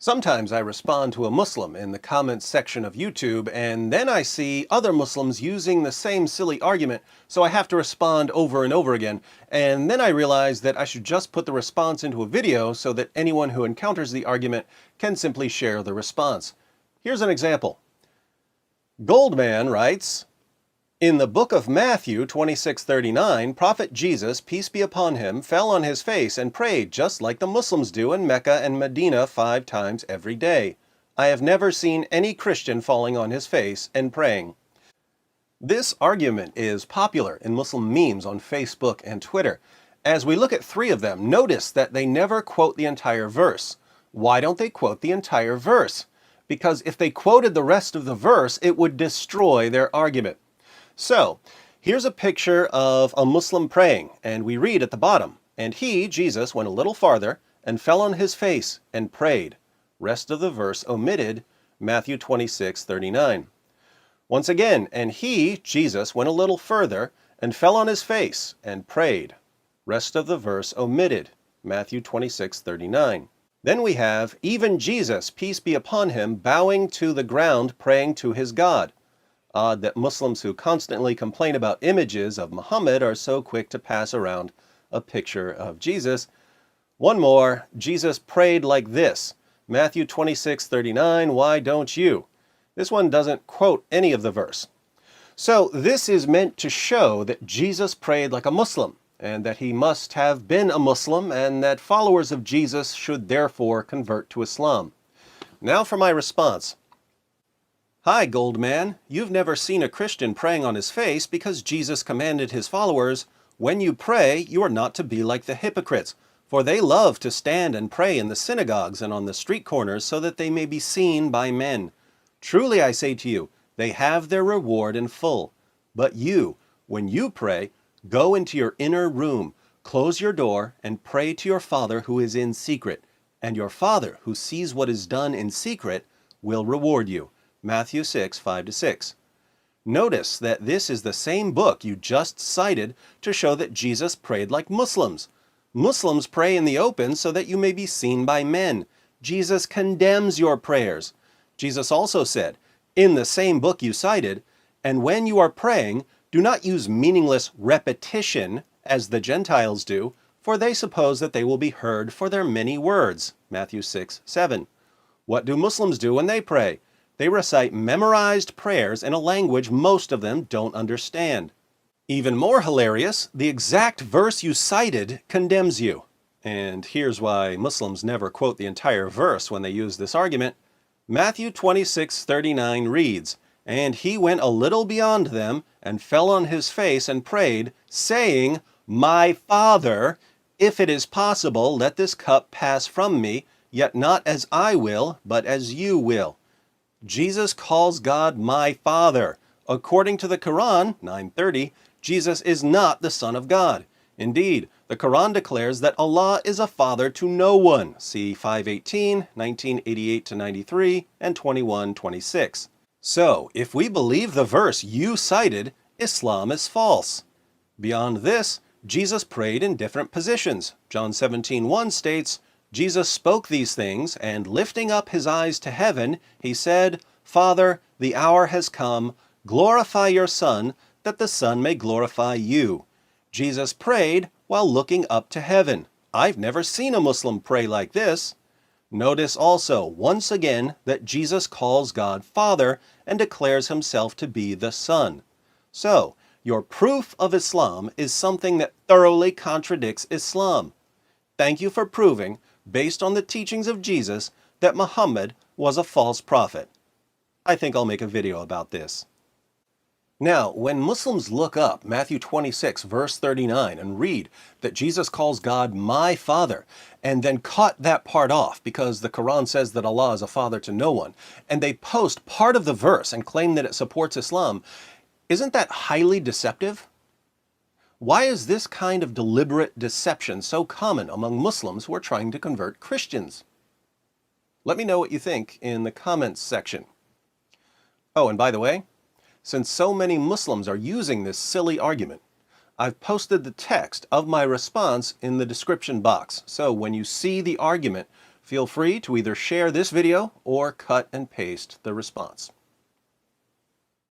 Sometimes I respond to a Muslim in the comments section of YouTube, and then I see other Muslims using the same silly argument, so I have to respond over and over again. And then I realize that I should just put the response into a video so that anyone who encounters the argument can simply share the response. Here's an example. Goldman writes, in the book of Matthew 26:39, Prophet Jesus, peace be upon him, fell on his face and prayed just like the Muslims do in Mecca and Medina 5 times every day. I have never seen any Christian falling on his face and praying. This argument is popular in Muslim memes on Facebook and Twitter. As we look at 3 of them, notice that they never quote the entire verse. Why don't they quote the entire verse? Because if they quoted the rest of the verse, it would destroy their argument. So, here's a picture of a Muslim praying, and we read at the bottom, and he, Jesus, went a little farther and fell on his face and prayed. Rest of the verse omitted, Matthew 26:39. Once again, and he, Jesus, went a little further and fell on his face and prayed. Rest of the verse omitted, Matthew 26:39. Then we have, even Jesus, peace be upon him, bowing to the ground, praying to his God. Odd that Muslims who constantly complain about images of Muhammad are so quick to pass around a picture of Jesus. One more, Jesus prayed like this, Matthew 26:39, why don't you? This one doesn't quote any of the verse. So this is meant to show that Jesus prayed like a Muslim, and that he must have been a Muslim, and that followers of Jesus should therefore convert to Islam. Now for my response. Hi, Goldman. You've never seen a Christian praying on his face because Jesus commanded his followers, when you pray, you are not to be like the hypocrites, for they love to stand and pray in the synagogues and on the street corners so that they may be seen by men. Truly I say to you, they have their reward in full. But you, when you pray, go into your inner room, close your door, and pray to your Father who is in secret, and your Father who sees what is done in secret will reward you. Matthew 6:5-6. Notice that this is the same book you just cited to show that Jesus prayed like Muslims. Muslims pray in the open so that you may be seen by men. Jesus condemns your prayers. Jesus also said, in the same book you cited, and when you are praying, do not use meaningless repetition as the Gentiles do, for they suppose that they will be heard for their many words. Matthew 6:7. What do Muslims do when they pray? They recite memorized prayers in a language most of them don't understand. Even more hilarious, the exact verse you cited condemns you. And here's why Muslims never quote the entire verse when they use this argument. Matthew 26:39 reads, and he went a little beyond them and fell on his face and prayed, saying, my Father, if it is possible, let this cup pass from me, yet not as I will, but as you will. Jesus calls God my Father. According to the Quran, 9:30, Jesus is not the Son of God. Indeed, the Quran declares that Allah is a father to no one. See 5:18, 1988-93, and 21:26. So, if we believe the verse you cited, Islam is false. Beyond this, Jesus prayed in different positions. John 17:1 states, Jesus spoke these things, and lifting up his eyes to heaven, he said, Father, the hour has come, glorify your Son, that the Son may glorify you. Jesus prayed while looking up to heaven. I've never seen a Muslim pray like this. Notice also, once again, that Jesus calls God Father and declares himself to be the Son. So, your proof of Islam is something that thoroughly contradicts Islam. Thank you for proving, based on the teachings of Jesus, that Muhammad was a false prophet. I think I'll make a video about this. Now, when Muslims look up Matthew 26, verse 39, and read that Jesus calls God my Father, and then cut that part off because the Quran says that Allah is a father to no one, and they post part of the verse and claim that it supports Islam, isn't that highly deceptive? Why is this kind of deliberate deception so common among Muslims who are trying to convert Christians? Let me know what you think in the comments section. Oh, and by the way, since so many Muslims are using this silly argument, I've posted the text of my response in the description box. So when you see the argument, Feel free to either share this video or cut and paste the response.